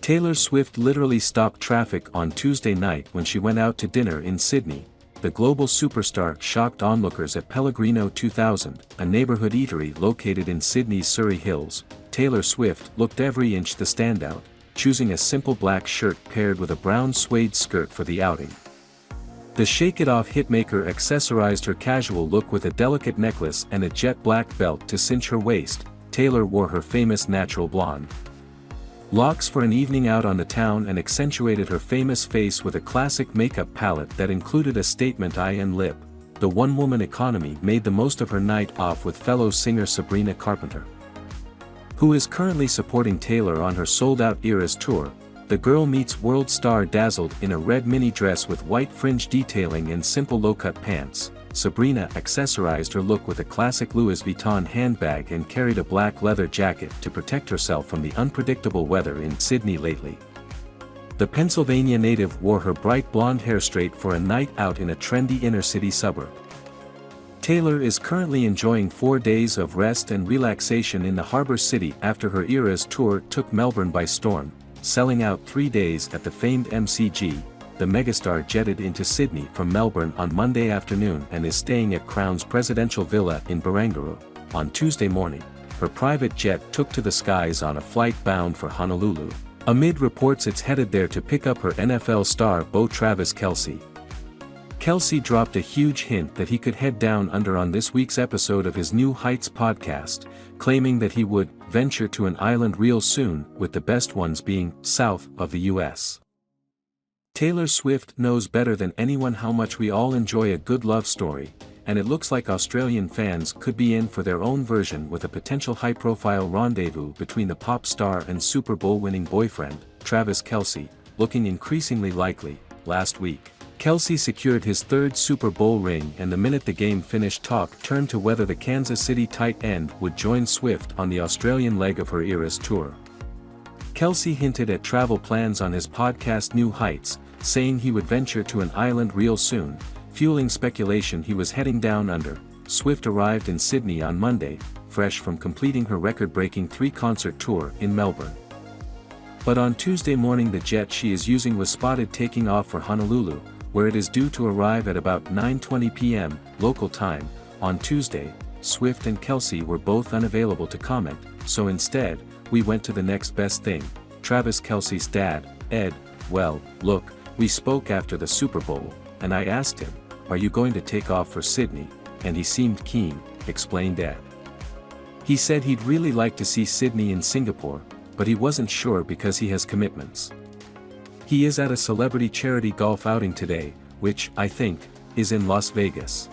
Taylor Swift literally stopped traffic on Tuesday night when she went out to dinner in Sydney. The global superstar shocked onlookers at Pellegrino 2000, a neighborhood eatery located in Sydney's Surrey Hills. Taylor Swift looked every inch the standout, choosing a simple black shirt paired with a brown suede skirt for the outing. The Shake It Off hitmaker accessorized her casual look with a delicate necklace and a jet black belt to cinch her waist. Taylor wore her famous natural blonde locks for an evening out on the town and accentuated her famous face with a classic makeup palette that included a statement eye and lip. The one-woman economy made the most of her night off with fellow singer Sabrina Carpenter, who is currently supporting Taylor on her sold-out Eras tour. The girl meets world star dazzled in a red mini dress with white fringe detailing and simple low-cut pants. Sabrina accessorized her look with a classic Louis Vuitton handbag and carried a black leather jacket to protect herself from the unpredictable weather in Sydney lately. The Pennsylvania native wore her bright blonde hair straight for a night out in a trendy inner-city suburb. Taylor is currently enjoying 4 days of rest and relaxation in the Harbour City after her Eras tour took Melbourne by storm, selling out 3 days at the famed MCG. The megastar jetted into Sydney from Melbourne on Monday afternoon and is staying at Crown's presidential villa in Barangaroo. On Tuesday morning, her private jet took to the skies on a flight bound for Honolulu. Amid reports it's headed there to pick up her NFL star beau Travis Kelce. Kelce dropped a huge hint that he could head down under on this week's episode of his New Heights podcast, claiming that he would venture to an island real soon, with the best ones being south of the US. Taylor Swift knows better than anyone how much we all enjoy a good love story, and it looks like Australian fans could be in for their own version with a potential high-profile rendezvous between the pop star and Super Bowl winning boyfriend, Travis Kelce, looking increasingly likely. Last week, Kelce secured his third Super Bowl ring, and the minute the game finished, talk turned to whether the Kansas City tight end would join Swift on the Australian leg of her Eras tour. Kelce hinted at travel plans on his podcast New Heights, saying he would venture to an island real soon, fueling speculation he was heading down under. Swift arrived in Sydney on Monday, fresh from completing her record-breaking 3-concert tour in Melbourne. But on Tuesday morning the jet she is using was spotted taking off for Honolulu, where it is due to arrive at about 9:20 p.m. local time. On Tuesday, Swift and Kelce were both unavailable to comment, so instead, we went to the next best thing. Travis Kelce's dad, Ed, well, look, we spoke after the Super Bowl, and I asked him, "Are you going to take off for Sydney?" And he seemed keen, explained Ed. He said he'd really like to see Sydney in Singapore, but he wasn't sure because he has commitments. He is at a celebrity charity golf outing today, which, I think, is in Las Vegas.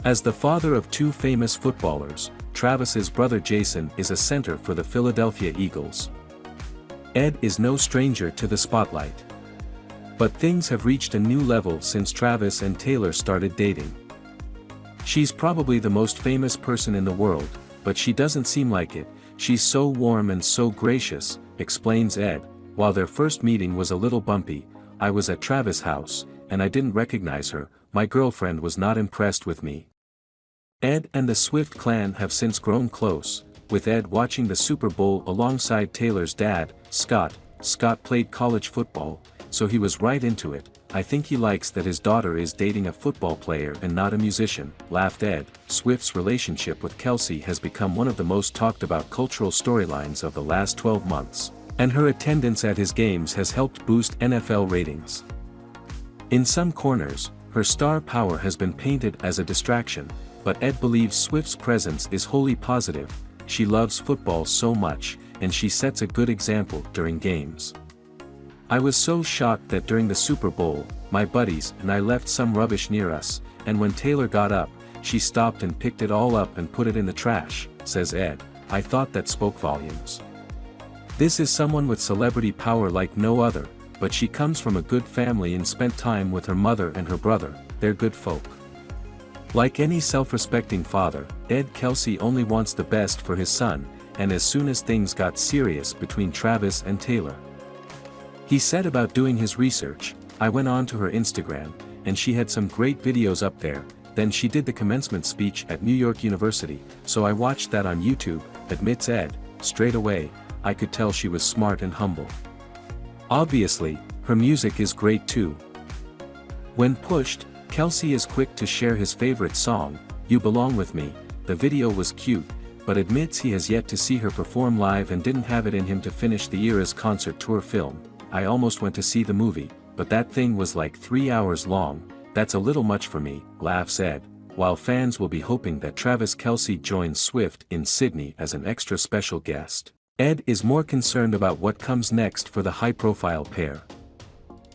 As the father of 2 famous footballers, Travis's brother Jason is a center for the Philadelphia Eagles. Ed is no stranger to the spotlight. But things have reached a new level since Travis and Taylor started dating. She's probably the most famous person in the world, but she doesn't seem like it. She's so warm and so gracious, explains Ed. While their first meeting was a little bumpy, I was at Travis' house, and I didn't recognize her. My girlfriend was not impressed with me. Ed and the Swift clan have since grown close, with Ed watching the Super Bowl alongside Taylor's dad, Scott. Scott played college football, so he was right into it. I think he likes that his daughter is dating a football player and not a musician, laughed Ed. Swift's relationship with Kelce has become one of the most talked about cultural storylines of the last 12 months, and her attendance at his games has helped boost NFL ratings. In some corners, her star power has been painted as a distraction, but Ed believes Swift's presence is wholly positive. She loves football so much, and she sets a good example during games. I was so shocked that during the Super Bowl, my buddies and I left some rubbish near us, and when Taylor got up, she stopped and picked it all up and put it in the trash, says Ed. I thought that spoke volumes. This is someone with celebrity power like no other, but she comes from a good family and spent time with her mother and her brother. They're good folk. Like any self-respecting father, Ed Kelce only wants the best for his son, and as soon as things got serious between Travis and Taylor, he said about doing his research, I went on to her Instagram, and she had some great videos up there. Then she did the commencement speech at New York University, so I watched that on YouTube, admits Ed. Straight away, I could tell she was smart and humble. Obviously, her music is great too. When pushed, Kelce is quick to share his favorite song, You Belong With Me. The video was cute, but admits he has yet to see her perform live and didn't have it in him to finish the Eras concert tour film. I almost went to see the movie, but that thing was like 3 hours long. That's a little much for me, laughs Ed, while fans will be hoping that Travis Kelce joins Swift in Sydney as an extra special guest. Ed is more concerned about what comes next for the high-profile pair.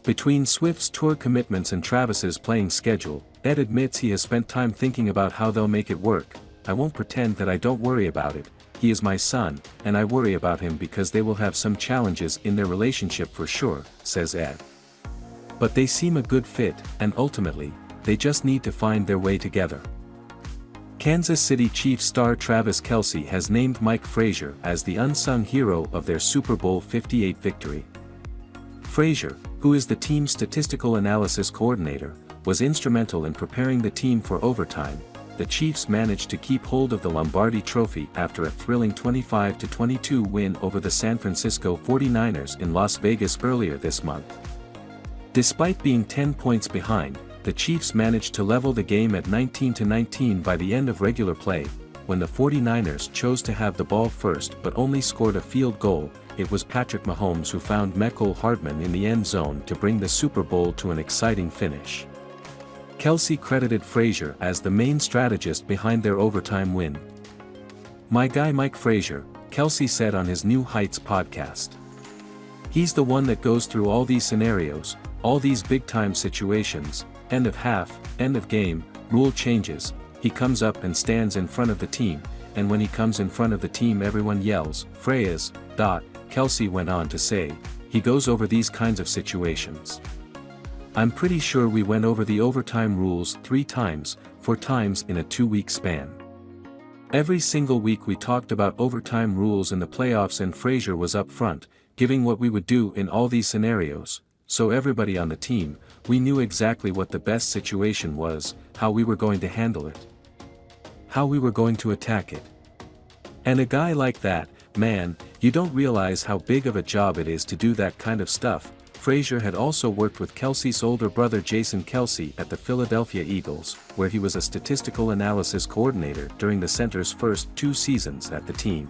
Between Swift's tour commitments and Travis's playing schedule, Ed admits he has spent time thinking about how they'll make it work. I won't pretend that I don't worry about it. He is my son, and I worry about him because they will have some challenges in their relationship for sure, says Ed. But they seem a good fit, and ultimately, they just need to find their way together. Kansas City Chiefs star Travis Kelce has named Mike Frazier as the unsung hero of their Super Bowl 58 victory. Frazier, who is the team's statistical analysis coordinator, was instrumental in preparing the team for overtime. The Chiefs managed to keep hold of the Lombardi Trophy after a thrilling 25-22 win over the San Francisco 49ers in Las Vegas earlier this month. Despite being 10 points behind, the Chiefs managed to level the game at 19-19 by the end of regular play. When the 49ers chose to have the ball first but only scored a field goal, it was Patrick Mahomes who found Mecole Hardman in the end zone to bring the Super Bowl to an exciting finish. Kelce credited Frazier as the main strategist behind their overtime win. "My guy Mike Frazier," Kelce said on his New Heights podcast. "He's the one that goes through all these scenarios, all these big-time situations, end of half, end of game, rule changes. He comes up and stands in front of the team, and when he comes in front of the team everyone yells, 'Frayas!' Kelce went on to say, "He goes over these kinds of situations. I'm pretty sure we went over the overtime rules 3 times, 4 times in a 2-week span. Every single week we talked about overtime rules in the playoffs and Frazier was up front, giving what we would do in all these scenarios, so everybody on the team, we knew exactly what the best situation was, how we were going to handle it, how we were going to attack it. And a guy like that, man, you don't realize how big of a job it is to do that kind of stuff." Frazier had also worked with Kelce's older brother Jason Kelce at the Philadelphia Eagles, where he was a statistical analysis coordinator during the center's first 2 seasons at the team.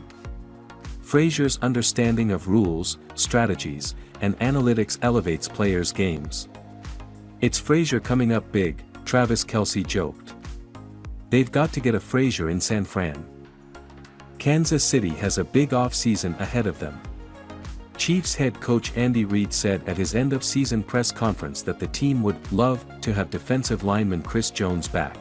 Frazier's understanding of rules, strategies, and analytics elevates players' games. "It's Frazier coming up big," Travis Kelce joked. "They've got to get a Frazier in San Fran. Kansas City has a big offseason ahead of them." Chiefs head coach Andy Reid said at his end-of-season press conference that the team would love to have defensive lineman Chris Jones back.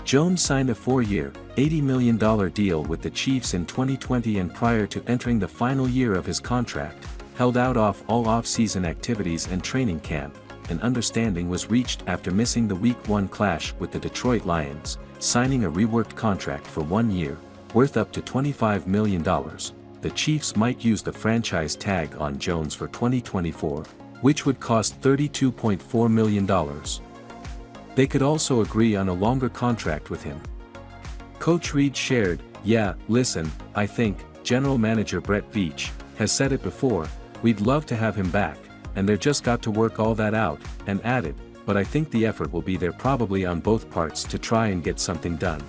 Jones signed a 4-year, $80 million deal with the Chiefs in 2020 and prior to entering the final year of his contract, held out off all off-season activities and training camp. An understanding was reached after missing the Week 1 clash with the Detroit Lions, signing a reworked contract for 1 year, worth up to $25 million. The Chiefs might use the franchise tag on Jones for 2024, which would cost $32.4 million. They could also agree on a longer contract with him. Coach Reid shared, "Yeah, listen, I think, General Manager Brett Veach, has said it before, we'd love to have him back, and they're just got to work all that out," and added, "but I think the effort will be there probably on both parts to try and get something done."